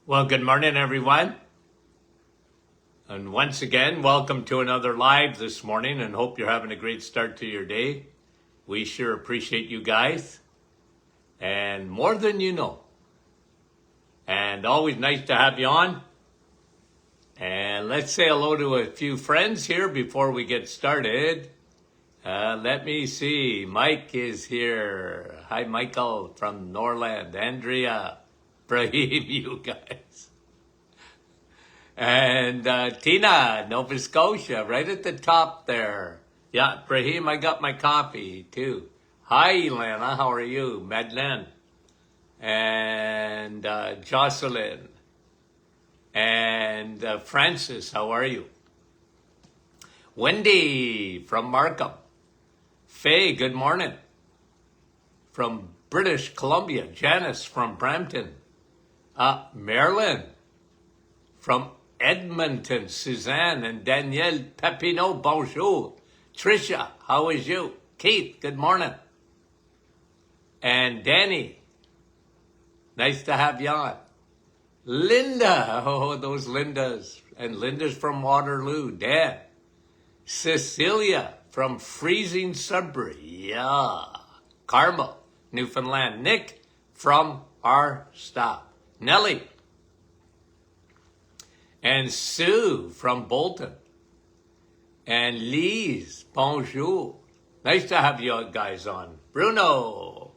Well, good morning, everyone. And once again, welcome to another live this morning and hope you're having a great start to your day. We sure appreciate you guys and more than you know. And always nice to have you on. And let's say hello to a few friends here before we get started. Let me see. Mike is here. Hi, Michael from Norland. Andrea, Brahim, you guys. And Tina, Nova Scotia, right at the top there. Yeah, Brahim, I got my copy too. Hi, Elena, how are you? Madeleine. And Jocelyn. And Francis, how are you? Wendy from Markham. Faye, good morning. From British Columbia. Janice from Brampton. Marilyn from Edmonton. Suzanne and Danielle Papineau, bonjour. Tricia, how is you? Keith, good morning. And Danny, nice to have you on. Linda, oh, those Lindas. And Linda's from Waterloo. Dan. Cecilia from freezing Sudbury. Yeah. Carmel, Newfoundland. Nick from our stop. Nellie. And Sue from Bolton. And Lise, bonjour. Nice to have you guys on. Bruno.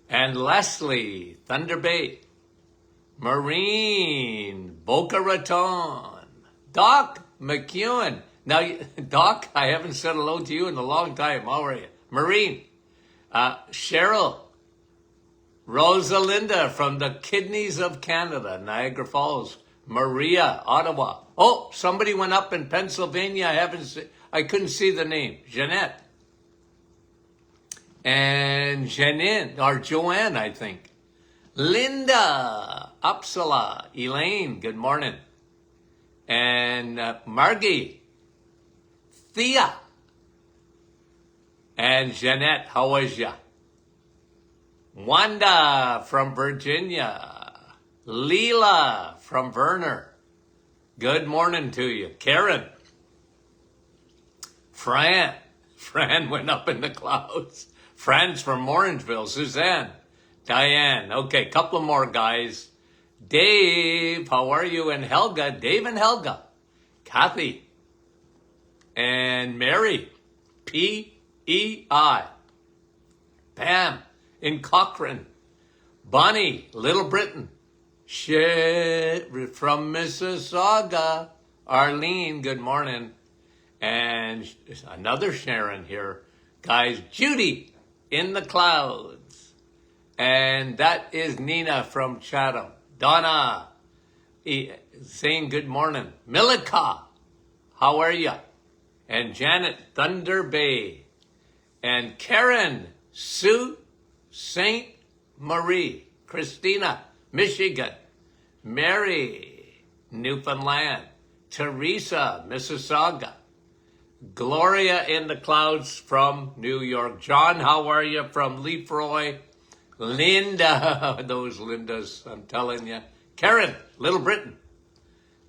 And Leslie, Thunder Bay. Maureen, Boca Raton. Doc McEwen. Now, Doc, I haven't said hello to you in a long time. How are you? Maureen. Cheryl. Rosalinda from the Kidneys of Canada, Niagara Falls. Maria, Ottawa. Oh, somebody went up in Pennsylvania. I couldn't see the name. Jeanette. And Janine, or Joanne, I think. Linda, Uppsala. Elaine, good morning. And Margie. Thea. And Jeanette, how was ya? Wanda from Virginia. Leela from Verner. Good morning to you. Karen. Fran went up in the clouds. Fran's from Orangeville. Suzanne. Diane. Okay, couple more guys. Dave, how are you? And Helga. Dave and Helga. Kathy. And Mary. P-E-I. Pam in Cochrane. Bonnie, Little Britain. Shit from Mississauga. Arlene, good morning. And another Sharon here. Guys, Judy in the clouds. And that is Nina from Chatham. Donna saying good morning. Milika, how are you? And Janet, Thunder Bay. And Karen, Sue, Saint Marie. Christina, Michigan. Mary, Newfoundland. Teresa, Mississauga. Gloria in the clouds from New York. John, how are you? From Lefroy. Linda, those Lindas, I'm telling you. Karen, Little Britain.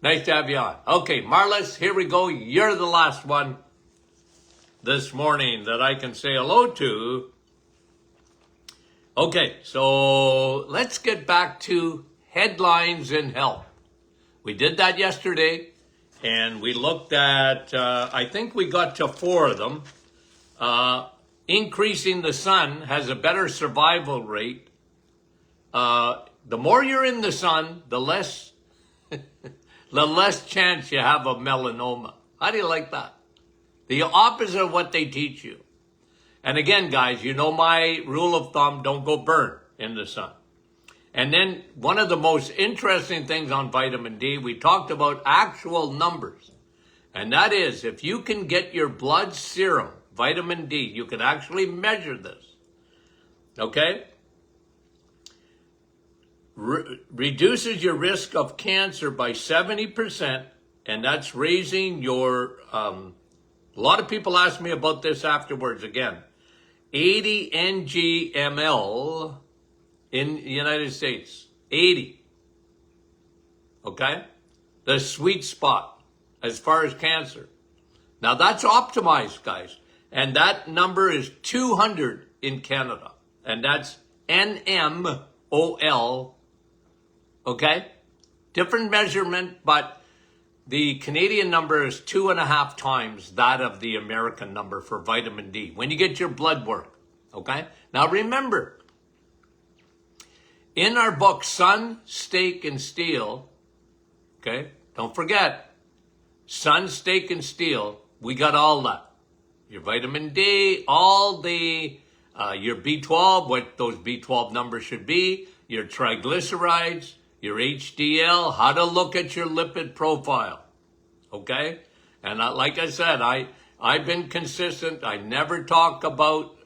Nice to have you on. Okay, Marlis, here we go. You're the last one this morning that I can say hello to. Okay, so let's get back to headlines in health. We did that yesterday, and we looked at, I think we got to 4 of them. Increasing the sun has a better survival rate. The more you're in the sun, the less chance you have of melanoma. How do you like that? The opposite of what they teach you. And again, guys, you know my rule of thumb, don't go burn in the sun. And then one of the most interesting things on vitamin D, we talked about actual numbers. And that is, if you can get your blood serum, vitamin D, you can actually measure this. Okay? Reduces your risk of cancer by 70%, and that's raising your, a lot of people ask me about this afterwards again. 80 ng/ml in the United States. 80. okay? The sweet spot as far as cancer. Now that's optimized, guys. And that number is 200 in Canada. And that's NMOL, okay? Different measurement, but the Canadian number is 2.5 times that of the American number for vitamin D when you get your blood work, okay? Now remember, in our book, Sun, Steak, and Steel, okay, don't forget, Sun, Steak, and Steel, we got all that. Your vitamin D, all the, your B12, what those B12 numbers should be, your triglycerides, your HDL, how to look at your lipid profile, okay? And like I said, I've been consistent. I never talk about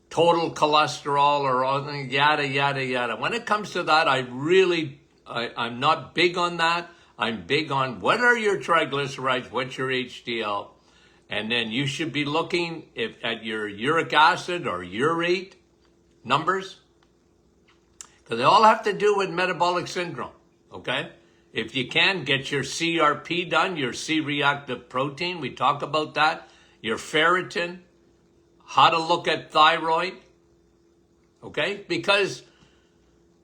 total cholesterol or yada, yada, yada. When it comes to that, I'm not big on that. I'm big on what are your triglycerides, what's your HDL, and then you should be looking at your uric acid or urate numbers, because they all have to do with metabolic syndrome, okay? If you can, get your CRP done, your C-reactive protein, we talk about that, your ferritin, how to look at thyroid, okay? Because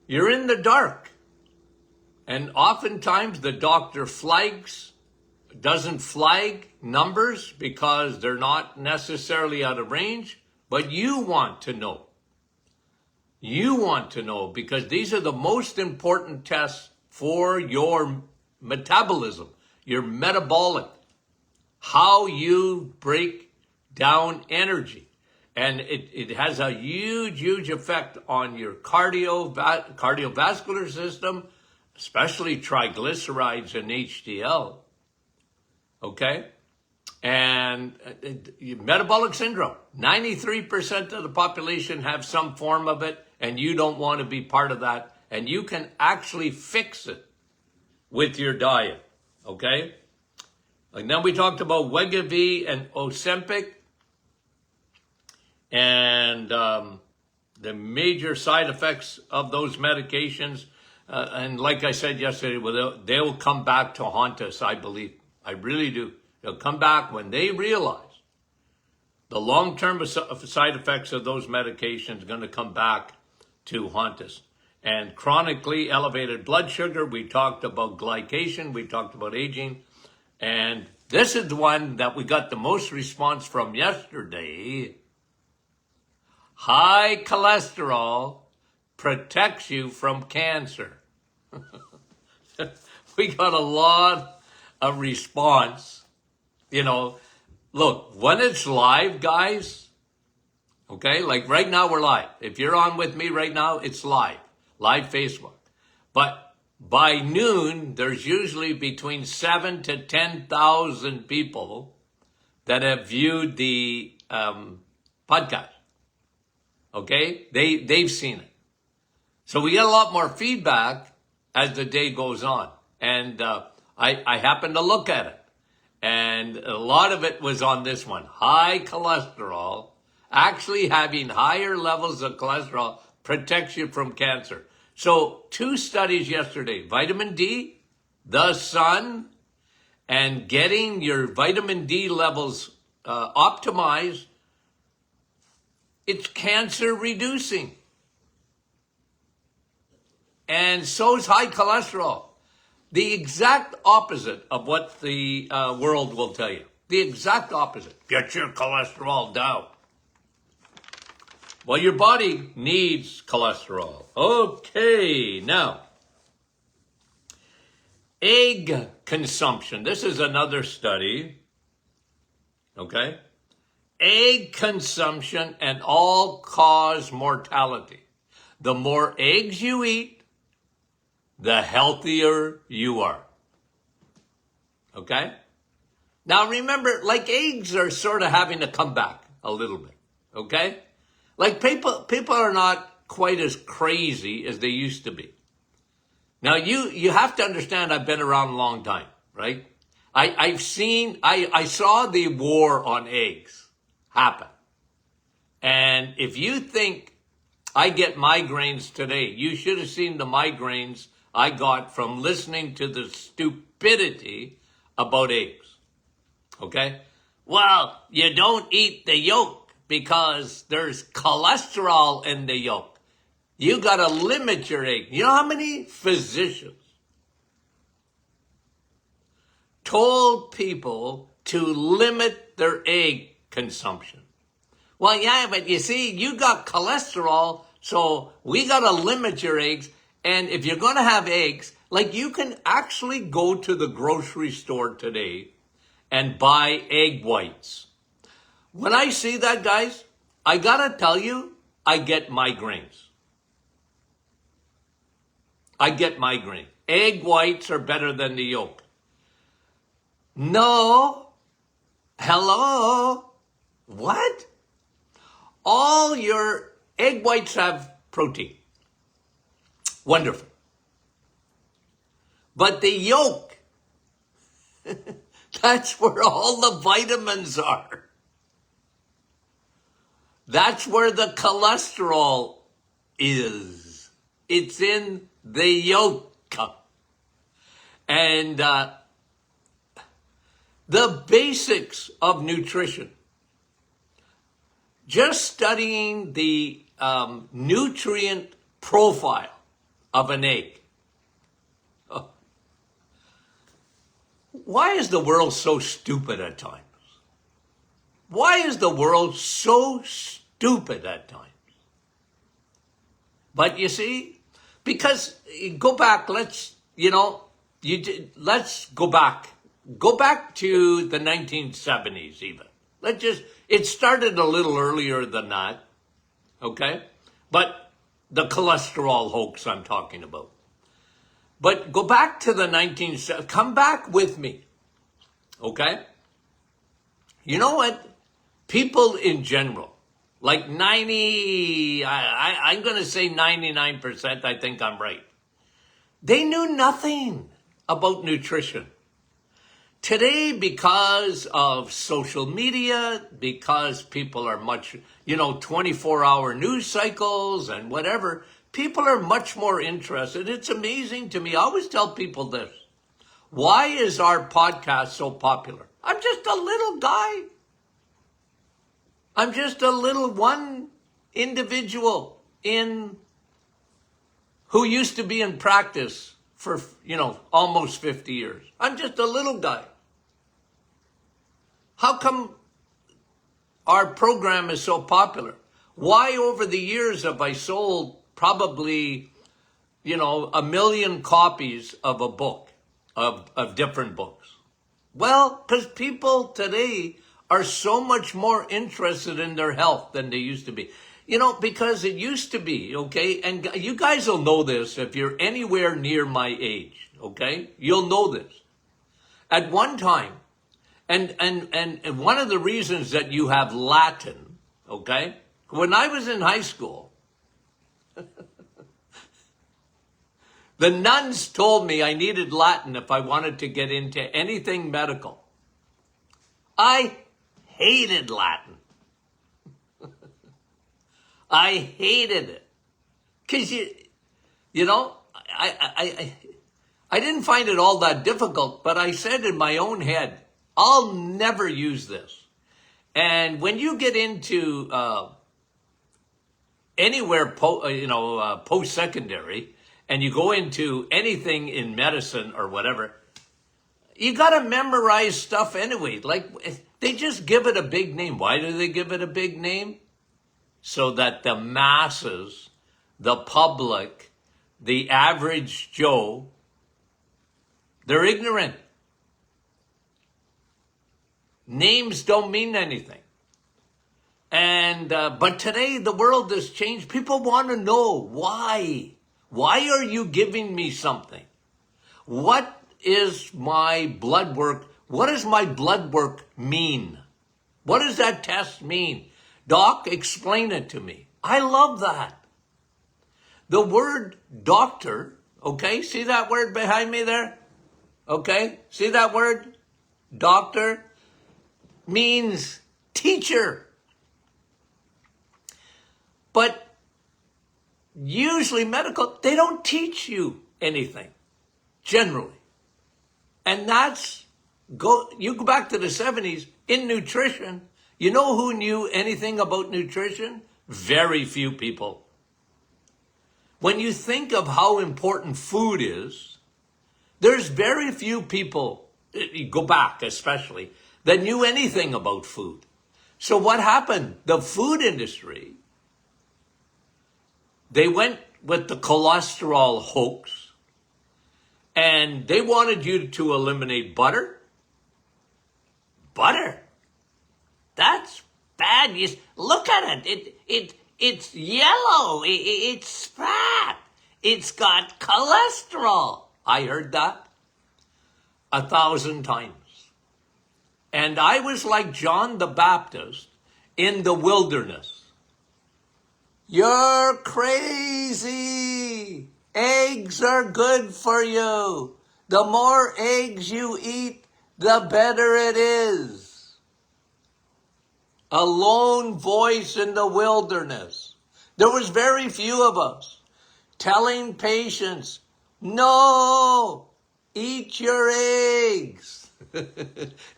you're in the dark. And oftentimes the doctor doesn't flag numbers because they're not necessarily out of range, but you want to know. You want to know because these are the most important tests for your metabolism, your metabolic, how you break down energy. And it has a huge, huge effect on your cardiovascular system, especially triglycerides and HDL, okay? And metabolic syndrome, 93% of the population have some form of it, and you don't want to be part of that. And you can actually fix it with your diet, okay? And then we talked about Wegovy and Ozempic, and the major side effects of those medications. And like I said yesterday, they'll come back to haunt us, I believe. I really do. They'll come back when they realize the long-term side effects of those medications are going to come back to haunt us. And chronically elevated blood sugar, we talked about glycation, we talked about aging. And this is the one that we got the most response from yesterday. High cholesterol protects you from cancer. We got a lot of response. You know, look, when it's live, guys, okay, like right now we're live. If you're on with me right now, it's live Facebook. But by noon, there's usually between 7,000 to 10,000 people that have viewed the podcast. Okay, they've seen it. So we get a lot more feedback as the day goes on. And I happened to look at it. And a lot of it was on this one. High cholesterol, actually having higher levels of cholesterol protects you from cancer. So 2 studies yesterday, vitamin D, the sun, and getting your vitamin D levels optimized, it's cancer reducing. And so is high cholesterol. The exact opposite of what the world will tell you. The exact opposite. Get your cholesterol down. Well, your body needs cholesterol. Okay, now, egg consumption. This is another study. Okay? Egg consumption and all-cause mortality. The more eggs you eat, the healthier you are. Okay? Now remember, like eggs are sort of having to come back a little bit. Okay? Like people are not quite as crazy as they used to be. Now you have to understand I've been around a long time, right? I saw the war on eggs happen. And if you think I get migraines today, you should have seen the migraines I got from listening to the stupidity about eggs. Okay? Well, you don't eat the yolk because there's cholesterol in the yolk. You got to limit your egg. You know how many physicians told people to limit their egg consumption? Well, yeah, but you see, you got cholesterol, so we got to limit your eggs. And if you're going to have eggs, like you can actually go to the grocery store today and buy egg whites. When I see that, guys, I got to tell you, I get migraines. I get migraine. Egg whites are better than the yolk. No. Hello. What? All your egg whites have protein. Wonderful. But the yolk, that's where all the vitamins are. That's where the cholesterol is. It's in the yolk. And the basics of nutrition. Just studying the nutrient profile of an egg. Oh. Why is the world so stupid at times? Why is the world so stupid at times? But you see, because go back, let's go back. Go back to the 1970s even. It started a little earlier than that, okay? But the cholesterol hoax I'm talking about. But go back to the 1970s, come back with me, okay? You know what? People in general, like I'm going to say 99%, I think I'm right. They knew nothing about nutrition. Today, because of social media, because people are 24-hour news cycles and whatever, people are much more interested. It's amazing to me. I always tell people this. Why is our podcast so popular? I'm just a little guy. I'm just a little one individual who used to be in practice for, almost 50 years. I'm just a little guy. How come our program is so popular? Why over the years have I sold probably, 1 million copies of a book, of different books? Well, because people today are so much more interested in their health than they used to be. Because it used to be, okay? And you guys will know this if you're anywhere near my age, okay? You'll know this. At one time, and one of the reasons that you have Latin, okay? When I was in high school, the nuns told me I needed Latin if I wanted to get into anything medical. I hated Latin. I hated it. Because, I didn't find it all that difficult, but I said in my own head, I'll never use this. And when you get into anywhere, post-secondary, and you go into anything in medicine or whatever, you got to memorize stuff anyway. Like, they just give it a big name. Why do they give it a big name? So that the masses, the public, the average Joe, they're ignorant. Names don't mean anything. And but today the world has changed. People want to know why. Why are you giving me something? What is my blood work? What does my blood work mean? What does that test mean? Doc, explain it to me. I love that. The word doctor, okay? See that word behind me there? Okay? See that word? Doctor means teacher. But usually medical, they don't teach you anything, generally. And you go back to the 70s, in nutrition, you know who knew anything about nutrition? Very few people. When you think of how important food is, there's very few people, you go back especially, that knew anything about food. So what happened? The food industry, they went with the cholesterol hoax, and they wanted you to eliminate butter. Butter? That's bad. Look at it. It's yellow. It's fat. It's got cholesterol. I heard that 1,000 times. And I was like John the Baptist in the wilderness. You're crazy. Eggs are good for you. The more eggs you eat, the better it is. A lone voice in the wilderness. There was very few of us telling patients, no, eat your eggs.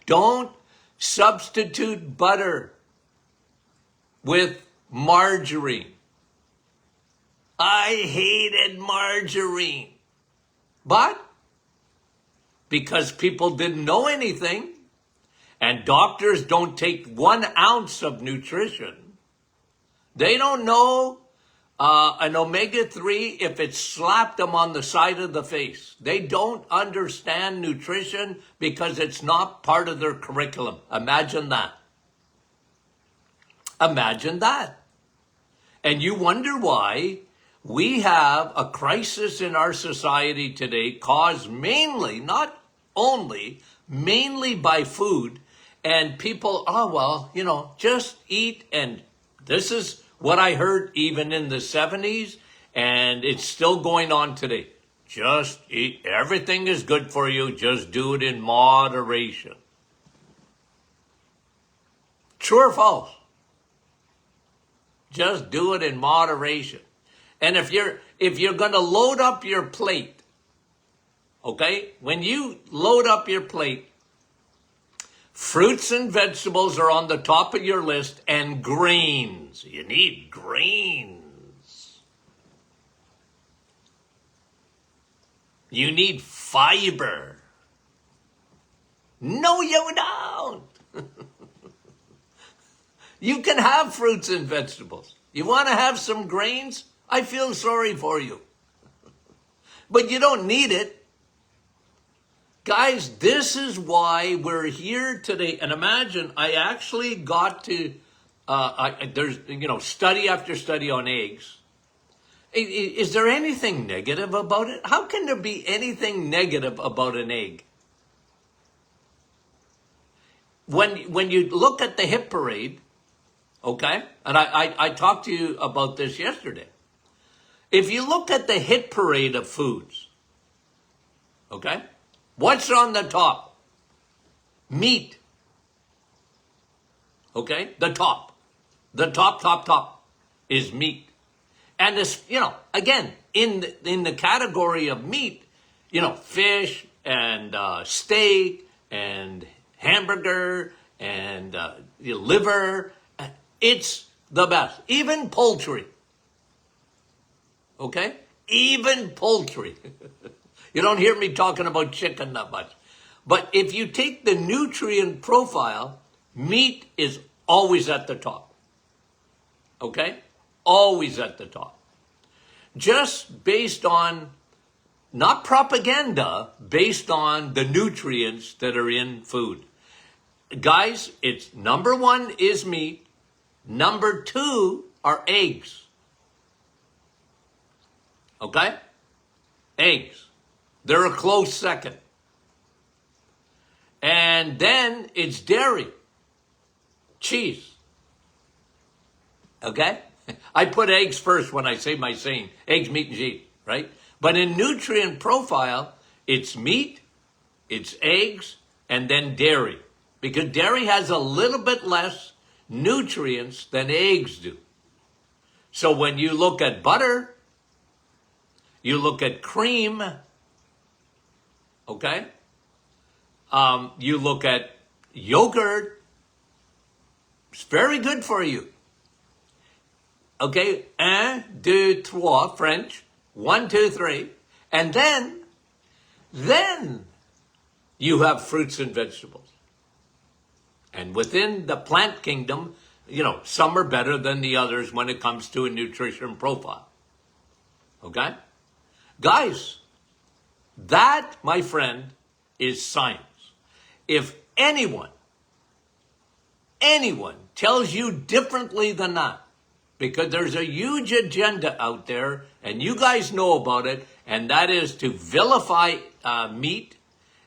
Don't substitute butter with margarine. I hated margarine. But because people didn't know anything, and doctors don't take 1 ounce of nutrition, they don't know an omega-3 if it slapped them on the side of the face. They don't understand nutrition because it's not part of their curriculum. Imagine that. Imagine that. And you wonder why we have a crisis in our society today caused mainly, not only, mainly by food. And people, just eat. And this is what I heard even in the 70s, and it's still going on today. Just eat. Everything is good for you. Just do it in moderation. True or false? Just do it in moderation. And if you're going to load up your plate, okay, when you load up your plate, fruits and vegetables are on the top of your list, and grains. You need grains. You need fiber. No, you don't. You can have fruits and vegetables. You want to have some grains? I feel sorry for you. But you don't need it. Guys, this is why we're here today. And imagine, I actually got to, there's, study after study on eggs. Is there anything negative about it? How can there be anything negative about an egg? When you look at the hit parade, okay, and I talked to you about this yesterday. If you look at the hit parade of foods, okay, what's on the top? Meat. Okay? The top is meat. And this, again, in the category of meat, fish and steak and hamburger and liver, it's the best. Even poultry. Okay? Even poultry. You don't hear me talking about chicken that much. But if you take the nutrient profile, meat is always at the top. Okay? Always at the top. Just based on, not propaganda, based on the nutrients that are in food. Guys, it's number 1 is meat. Number 2 are eggs. Okay? Eggs. They're a close second. And then it's dairy. Cheese. Okay? I put eggs first when I say my saying. Eggs, meat, and cheese, right? But in nutrient profile, it's meat, it's eggs, and then dairy. Because dairy has a little bit less nutrients than eggs do. So when you look at butter, You look at cream, okay? You look at yogurt. It's very good for you. Okay? Un, deux, trois, French. 1, 2, 3. And then you have fruits and vegetables. And within the plant kingdom, some are better than the others when it comes to a nutrition profile. Okay? Guys, that, my friend, is science. If anyone tells you differently than that, because there's a huge agenda out there, and you guys know about it, and that is to vilify meat,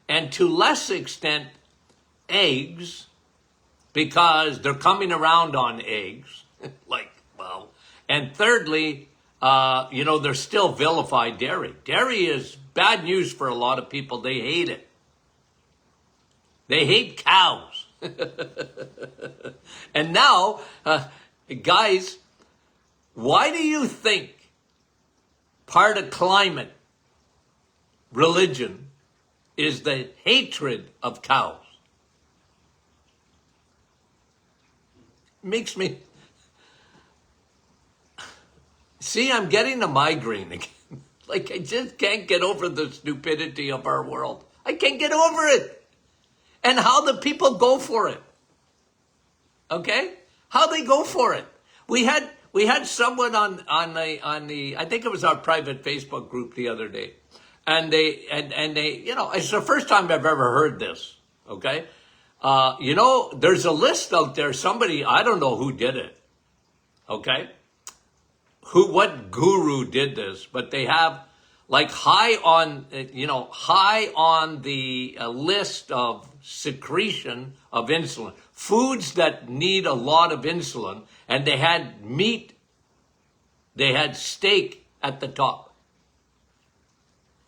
and to less extent, eggs, because they're coming around on eggs. And thirdly, they're still vilify dairy. Dairy is bad news for a lot of people. They hate it. They hate cows. And now, guys, why do you think part of climate, religion, is the hatred of cows? Makes me... See, I'm getting a migraine again. I just can't get over the stupidity of our world. I can't get over it. And how the people go for it. Okay? How they go for it. We had someone on the I think it was our private Facebook group the other day. And they it's the first time I've ever heard this. Okay? There's a list out there. Somebody, I don't know who did it. Okay? What guru did this, but they have high on the list of secretion of insulin, foods that need a lot of insulin, and they had meat, they had steak at the top.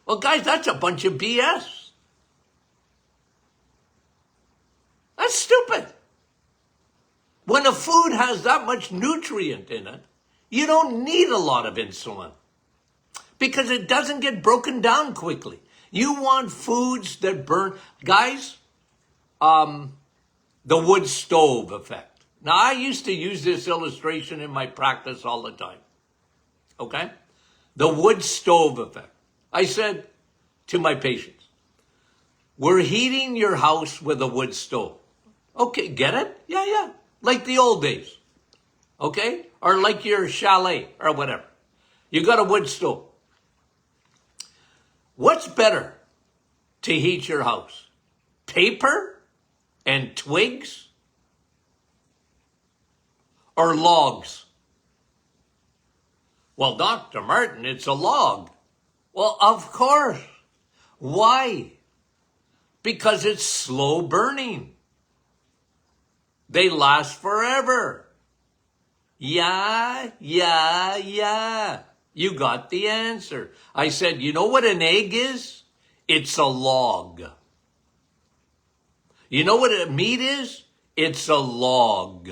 Well, guys, that's a bunch of BS. That's stupid. When a food has that much nutrient in it, you don't need a lot of insulin because it doesn't get broken down quickly. You want foods that burn. Guys, the wood stove effect. Now, I used to use this illustration in my practice all the time. Okay? The wood stove effect. I said to my patients, we're heating your house with a wood stove. Okay, get it? Yeah. Like the old days. Okay? Or like your chalet or whatever. You got a wood stove. What's better to heat your house? Paper and twigs? Or logs? Well, Dr. Martin, it's a log. Well, of course. Why? Because it's slow burning. They last forever. Yeah. You got the answer. I said, you know what an egg is? It's a log. You know what a meat is? It's a log.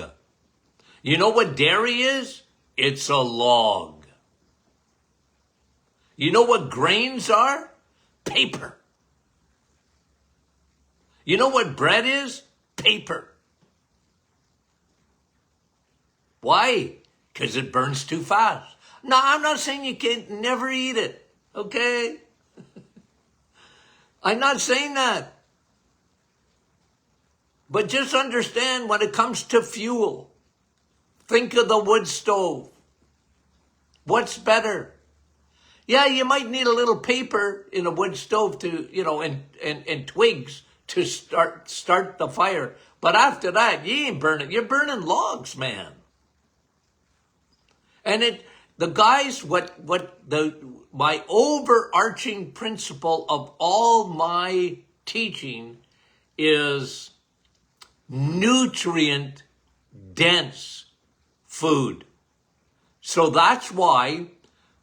You know what dairy is? It's a log. You know what grains are? Paper. You know what bread is? Paper. Why? Because it burns too fast. No, I'm not saying you can never eat it. Okay? I'm not saying that. But just understand when it comes to fuel, think of the wood stove. What's better? Yeah, you might need a little paper in a wood stove to, and twigs to start the fire. But after that, you ain't burning. You're burning logs, man. And my overarching principle of all my teaching is nutrient dense food. So that's why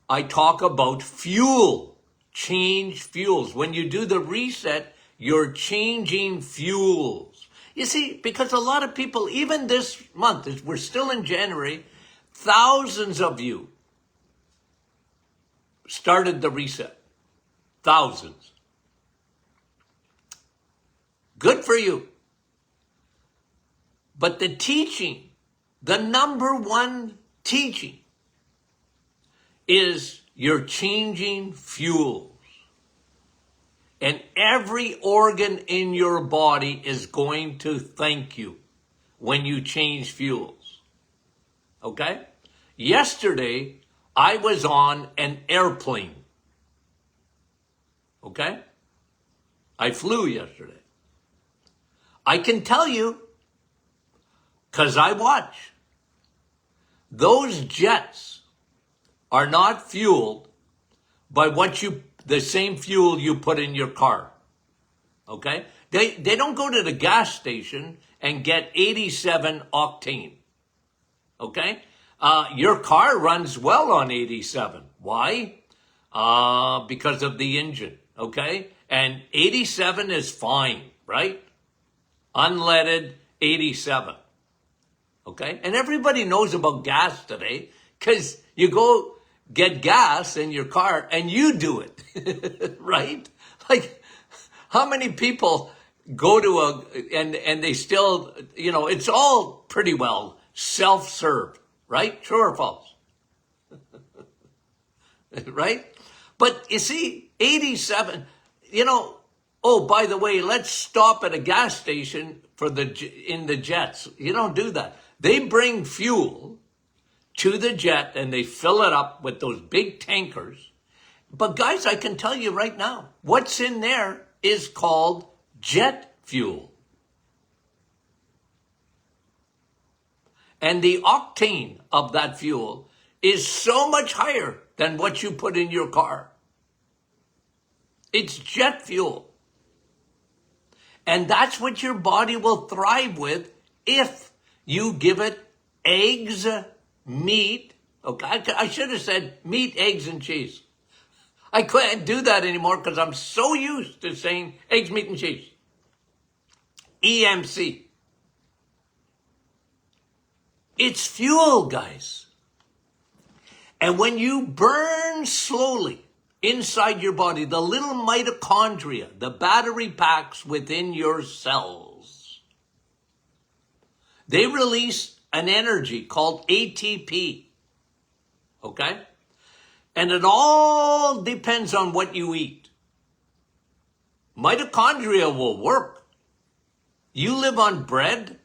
I talk about fuel, change fuels. When you do the reset, you're changing fuels. You see, because a lot of people, even this month, we're still in January, thousands of you started the reset. Thousands. Good for you. But the teaching, the number one teaching is you're changing fuels. And every organ in your body is going to thank you when you change fuels. Okay? Yesterday, I was on an airplane. Okay? I flew yesterday. I can tell you, because I watch, those jets are not fueled by the same fuel you put in your car. Okay? They don't go to the gas station and get 87 octane. Okay? Your car runs well on 87. Why? Because of the engine. Okay? And 87 is fine, right? Unleaded 87. Okay? And everybody knows about gas today because you go get gas in your car and you do it. Right? Like, how many people go to and they still, it's all pretty well self-serve, right? True or false? Right? But you see, 87, oh, by the way, let's stop at a gas station in the jets. You don't do that. They bring fuel to the jet and they fill it up with those big tankers. But guys, I can tell you right now, what's in there is called jet fuel. And the octane of that fuel is so much higher than what you put in your car. It's jet fuel. And that's what your body will thrive with if you give it eggs, meat. Okay, I should have said meat, eggs, and cheese. I can't do that anymore because I'm so used to saying eggs, meat, and cheese. EMC. It's fuel, guys. And when you burn slowly inside your body, the little mitochondria, the battery packs within your cells, they release an energy called ATP. Okay? And it all depends on what you eat. Mitochondria will work. You live on bread,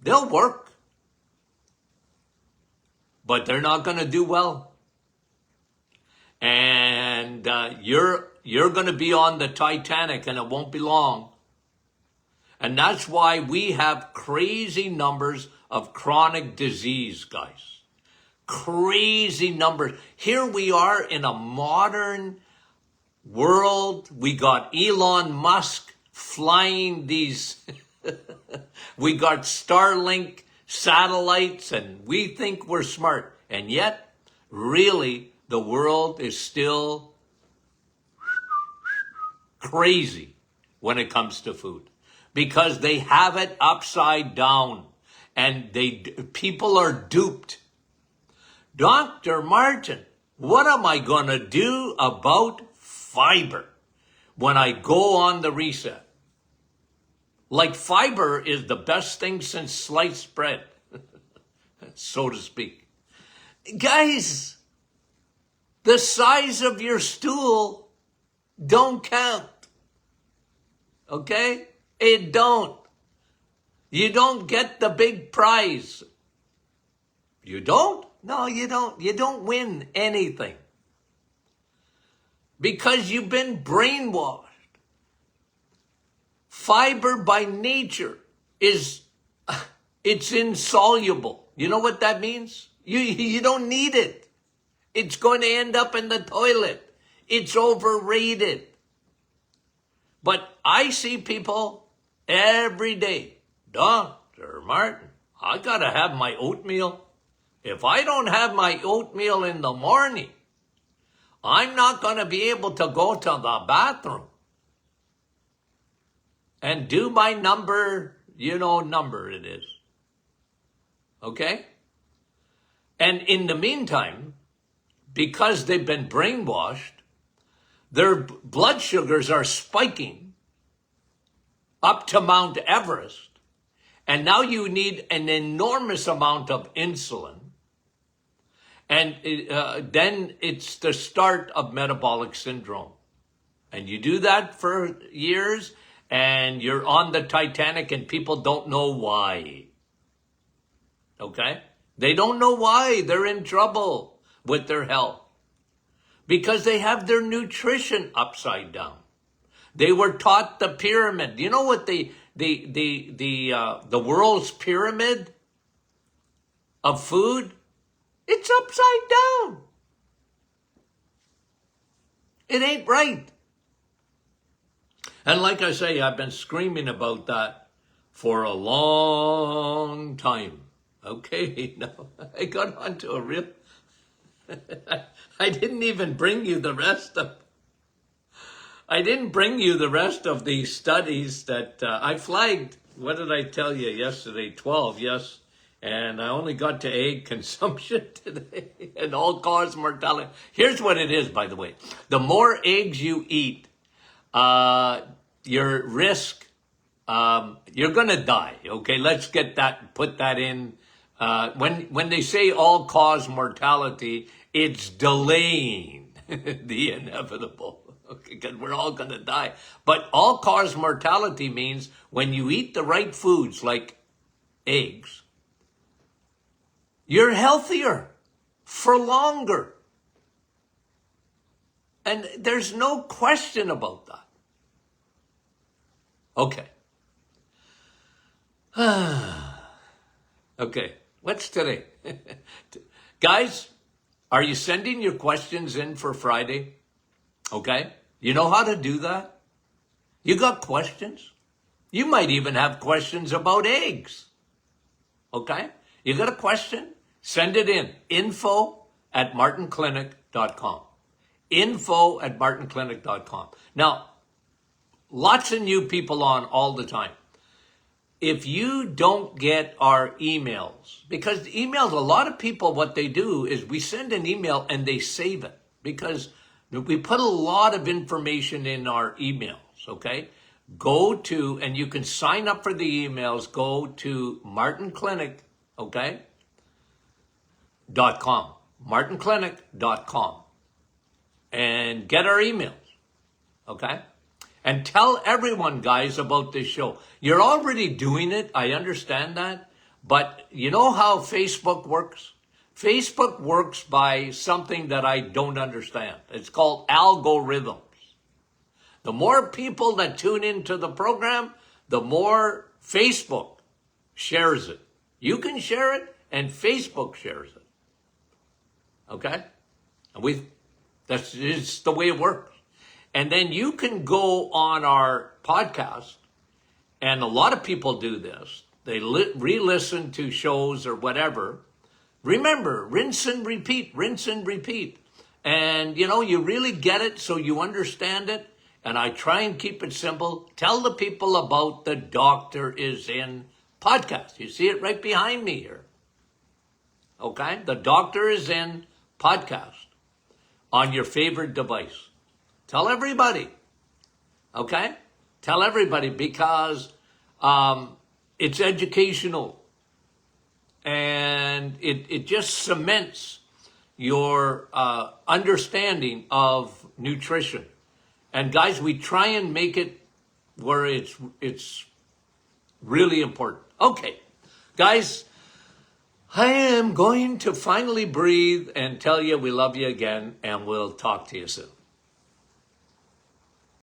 they'll work. But they're not going to do well. And you're going to be on the Titanic and it won't be long. And that's why we have crazy numbers of chronic disease, guys. Crazy numbers. Here we are in a modern world. We got Elon Musk flying these. We got Starlink satellites and we think we're smart. And yet, really, the world is still crazy when it comes to food. Because they have it upside down. And people are duped. Dr. Martin, what am I going to do about fiber when I go on the reset? Like fiber is the best thing since sliced bread, so to speak. Guys, the size of your stool don't count. Okay? It don't. You don't get the big prize. You don't? No, you don't. You don't win anything. Because you've been brainwashed. Fiber by nature it's insoluble. You know what that means? You don't need it. It's going to end up in the toilet. It's overrated. But I see people every day. Dr. Martin, I got to have my oatmeal. If I don't have my oatmeal in the morning, I'm not going to be able to go to the bathroom and do my number it is. Okay? And in the meantime, because they've been brainwashed, their blood sugars are spiking up to Mount Everest. And now you need an enormous amount of insulin. And then it's the start of metabolic syndrome. And you do that for years, and you're on the Titanic, and people don't know why. Okay? They don't know why. They're in trouble with their health because they have their nutrition upside down. They were taught the pyramid. You know what the world's pyramid of food? It's upside down. It ain't right. And like I say, I've been screaming about that for a long time. Okay, now I got onto a real... I didn't even bring you the rest of... I didn't bring you the rest of the studies that I flagged. What did I tell you yesterday? 12, yes. And I only got to egg consumption today and all-cause mortality. Here's what it is, by the way. The more eggs you eat, your risk, you're going to die. Okay, let's get that, put that in. When they say all-cause mortality, it's delaying the inevitable. Okay, because we're all going to die. But all-cause mortality means when you eat the right foods like eggs, you're healthier for longer. And there's no question about that. Okay. Okay, what's today? Guys, are you sending your questions in for Friday? Okay, you know how to do that? You got questions? You might even have questions about eggs. Okay, you got a question? Send it in. info@martinclinic.com. info@martinclinic.com. Now, lots of new people on all the time. If you don't get our emails, because emails, a lot of people, what they do is we send an email and they save it because we put a lot of information in our emails, okay? Go to, and you can sign up for the emails, go to martinclinic, okay? .com, martinclinic.com, and get our emails, okay? And tell everyone, guys, about this show. You're already doing it. I understand that. But you know how Facebook works? Facebook works by something that I don't understand. It's called algorithms. The more people that tune into the program, the more Facebook shares it. You can share it, and Facebook shares it. Okay? And that's just the way it works. And then you can go on our podcast, and a lot of people do this. They re-listen to shows or whatever. Remember, rinse and repeat, rinse and repeat. And, you know, you really get it so you understand it. And I try and keep it simple. Tell the people about the Doctor Is In podcast. You see it right behind me here. Okay? The Doctor Is In podcast on your favorite device. Tell everybody, okay? Tell everybody because it's educational and it just cements your understanding of nutrition. And guys, we try and make it where it's really important. Okay, guys, I am going to finally breathe and tell you we love you again, and we'll talk to you soon.